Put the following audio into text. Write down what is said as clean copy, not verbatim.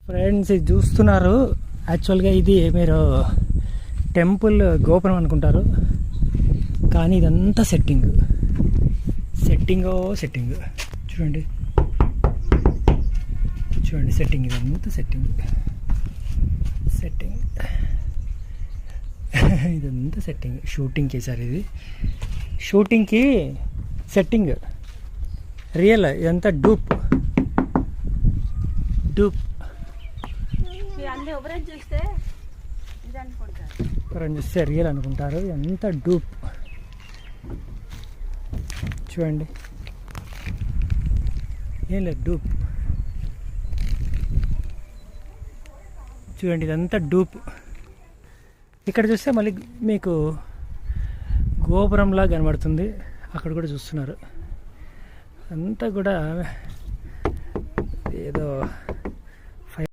Friends ఇది చూస్తున్నారు, యాక్చువల్గా ఇది మీరు టెంపుల్ గోపురం అనుకుంటారు, కానీ ఇదంతా సెట్టింగ్ చూడండి సెట్టింగ్, ఇదంతా సెట్టింగ్ ఇదంతా సెట్టింగ్. షూటింగ్కి సార్ ఇది షూటింగ్కి సెట్టింగ్, రియల్ ఇదంతా డూప్. ఎవరైనా చూస్తే రియల్ అనుకుంటారు, ఎంత డూప్. చూడండి ఏం లేదు, డూప్. చూడండి ఇదంతా డూప్. ఇక్కడ చూస్తే మళ్ళీ మీకు గోపురంలా కనబడుతుంది, అక్కడ కూడా చూస్తున్నారు. అంతా కూడా ఏదో